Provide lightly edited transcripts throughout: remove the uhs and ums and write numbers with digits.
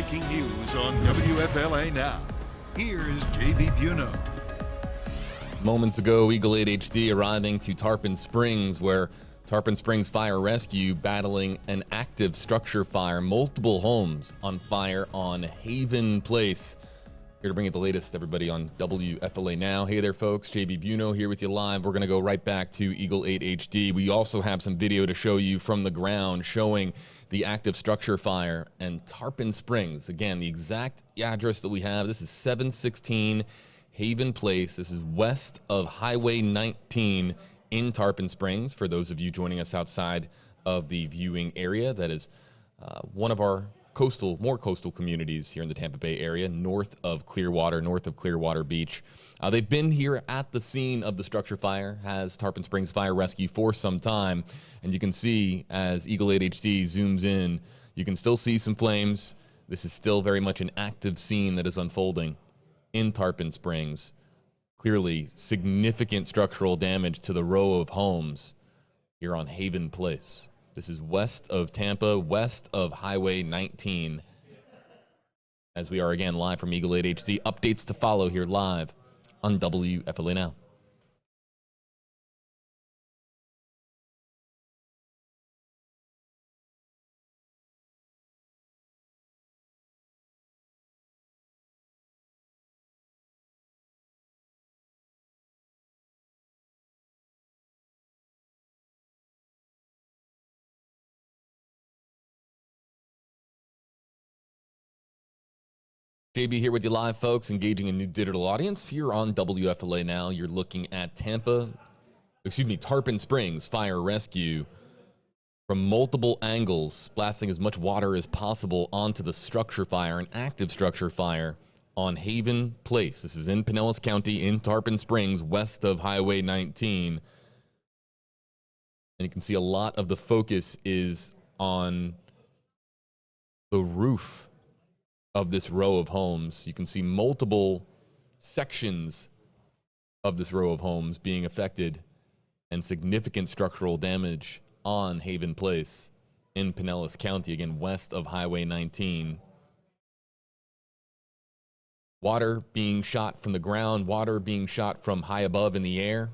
breaking news on WFLA Now. Here's JB Buno. Moments ago, Eagle 8 HD arriving to Tarpon Springs, where Tarpon Springs Fire Rescue battling an active structure fire, multiple homes on fire on Haven Place. Here to bring you the latest, everybody, on WFLA Now. Hey there, folks. JB Buno here with you live. We're going to go right back to Eagle 8 HD. We also have some video to show you from the ground showing the active structure fire and Tarpon Springs. Again, the exact address that we have. This is 716 Haven Place. This is west of Highway 19 in Tarpon Springs. For those of you joining us outside of the viewing area, that is one of our more coastal communities here in the Tampa Bay area, north of Clearwater Beach. They've been here at the scene of the structure fire, has Tarpon Springs Fire Rescue, for some time. And you can see as Eagle 8 HD zooms in, you can still see some flames. This is still very much an active scene that is unfolding in Tarpon Springs. Clearly significant structural damage to the row of homes here on Haven Place. This is west of Tampa, west of Highway 19. As we are again live from Eagle 8 HD. Updates to follow here live on WFLA Now. JB here with you live, folks, engaging a new digital audience here on WFLA Now. You're looking at Tarpon Springs Fire Rescue from multiple angles, blasting as much water as possible onto the structure fire, an active structure fire on Haven Place. This is in Pinellas County in Tarpon Springs, west of Highway 19. And you can see a lot of the focus is on the roof of this row of homes. You can see multiple sections of this row of homes being affected and significant structural damage on Haven Place in Pinellas County, again, west of Highway 19. Water being shot from the ground, water being shot from high above in the air.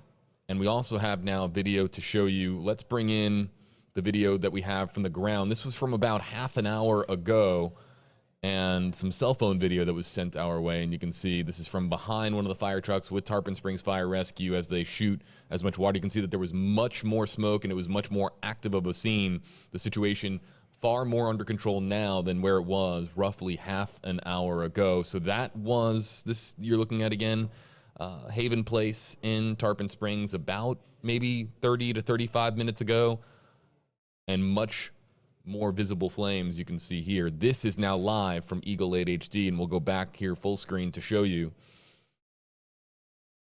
And we also have now video to show you. Let's bring in the video that we have from the ground. This was from about half an hour ago, and some cell phone video that was sent our way. And you can see this is from behind one of the fire trucks with Tarpon Springs Fire Rescue as they shoot as much water. You can see that there was much more smoke and it was much more active of a scene. The situation far more under control now than where it was roughly half an hour ago. So that was this you're looking at again, Haven Place in Tarpon Springs about maybe 30 to 35 minutes ago, and much more visible flames you can see here. This is now live from Eagle 8 HD, and we'll go back here full screen to show you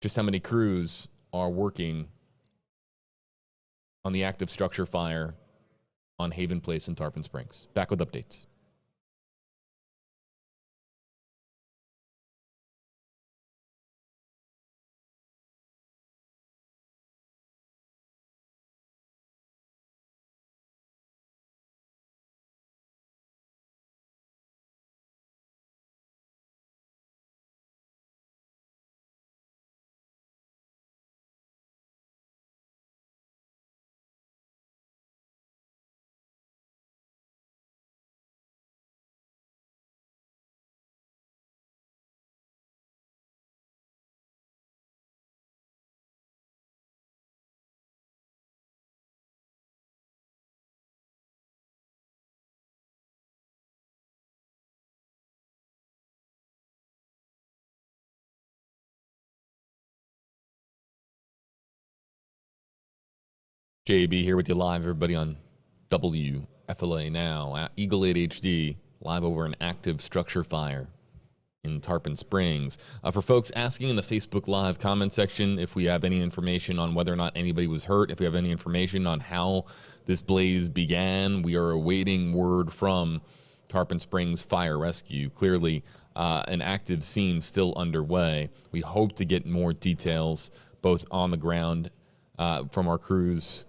just how many crews are working on the active structure fire on Haven Place in Tarpon Springs. Back with updates. JB here with you live, everybody, on WFLA Now at Eagle 8 HD, live over an active structure fire in Tarpon Springs. For folks asking in the Facebook Live comment section if we have any information on whether or not anybody was hurt, if we have any information on how this blaze began, we are awaiting word from Tarpon Springs Fire Rescue. Clearly, an active scene still underway. We hope to get more details both on the ground from our crews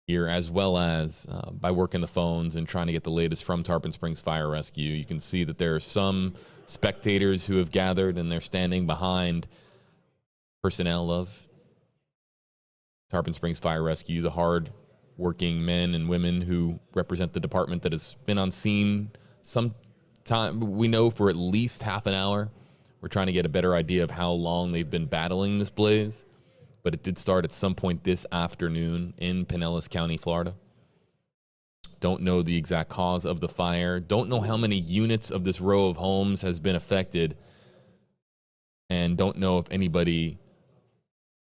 here, as well as by working the phones and trying to get the latest from Tarpon Springs Fire Rescue. You can see that there are some spectators who have gathered, and they're standing behind personnel of Tarpon Springs Fire Rescue, the hard-working men and women who represent the department that has been on scene some time. We know for at least half an hour. We're trying to get a better idea of how long they've been battling this blaze, but it did start at some point this afternoon in Pinellas County, Florida. Don't know the exact cause of the fire. Don't know how many units of this row of homes has been affected, and don't know if anybody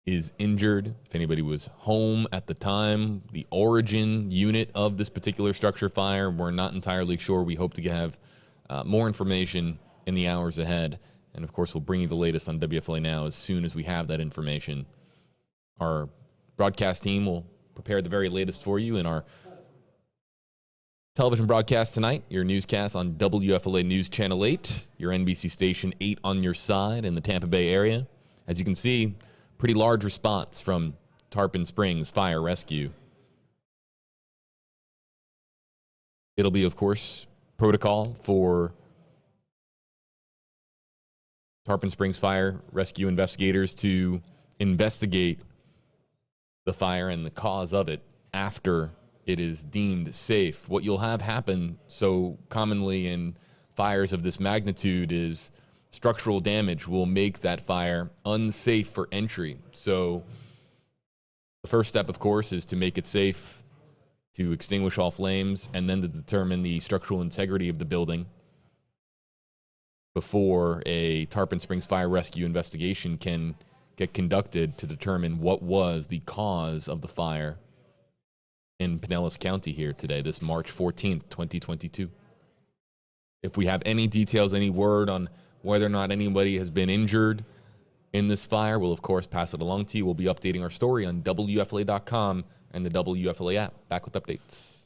is injured, if anybody was home at the time. The origin unit of this particular structure fire, we're not entirely sure. We hope to have more information in the hours ahead. And of course, we'll bring you the latest on WFLA Now as soon as we have that information. Our broadcast team will prepare the very latest for you in our television broadcast tonight, your newscast on WFLA News Channel 8, your NBC Station 8 on your side in the Tampa Bay area. As you can see, pretty large response from Tarpon Springs Fire Rescue. It'll be, of course, protocol for Tarpon Springs Fire Rescue investigators to investigate the fire and the cause of it after it is deemed safe. What you'll have happen so commonly in fires of this magnitude is structural damage will make that fire unsafe for entry. So the first step, of course, is to make it safe to extinguish all flames and then to determine the structural integrity of the building before a Tarpon Springs Fire Rescue investigation can get conducted to determine what was the cause of the fire in Pinellas County here today, this March 14th, 2022. If we have any details, any word on whether or not anybody has been injured in this fire, we'll, of course, pass it along to you. We'll be updating our story on WFLA.com and the WFLA app. Back with updates.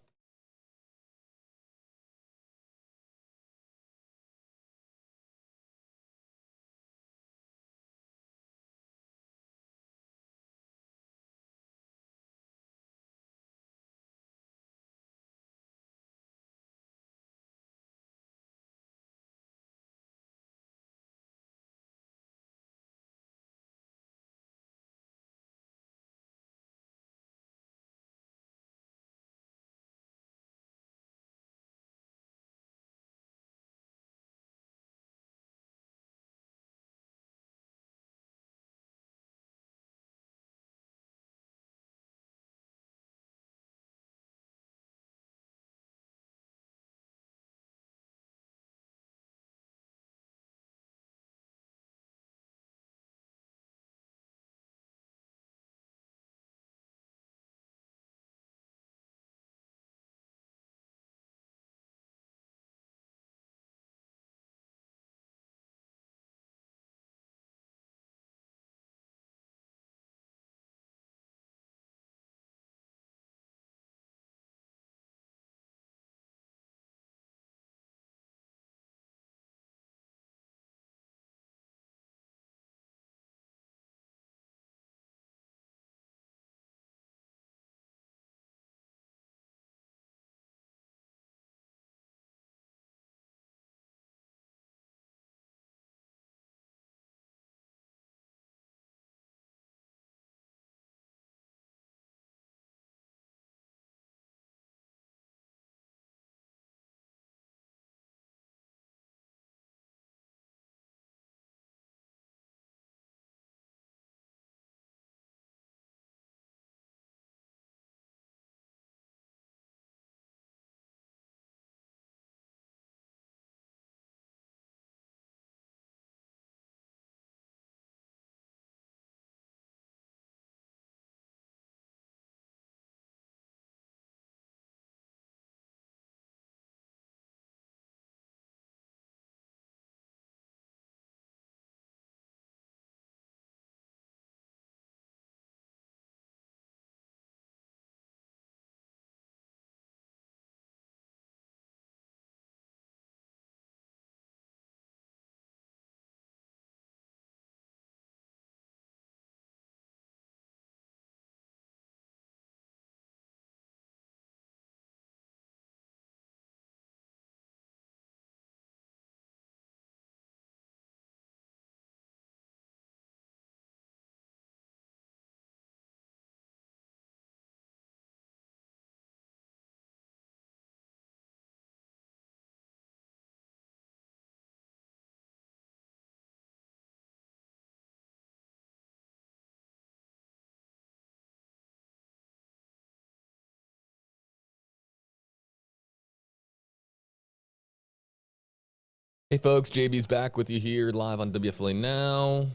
Hey folks, JB's back with you here live on WFLA Now.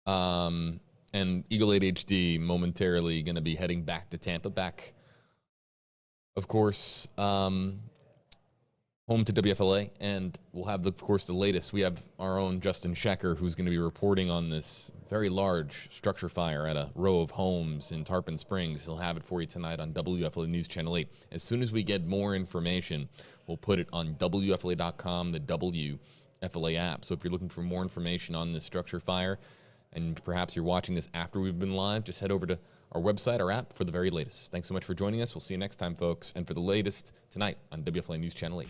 And Eagle 8 HD momentarily going to be heading back to Tampa, back, of course, home to WFLA, and we'll have, of course, the latest. We have our own Justin Schecker, who's going to be reporting on this very large structure fire at a row of homes in Tarpon Springs. He'll have it for you tonight on WFLA News Channel 8. As soon as we get more information, we'll put it on WFLA.com, the WFLA app. So if you're looking for more information on this structure fire, and perhaps you're watching this after we've been live, just head over to our website, our app, for the very latest. Thanks so much for joining us. We'll see you next time, folks. And for the latest tonight on WFLA News Channel 8.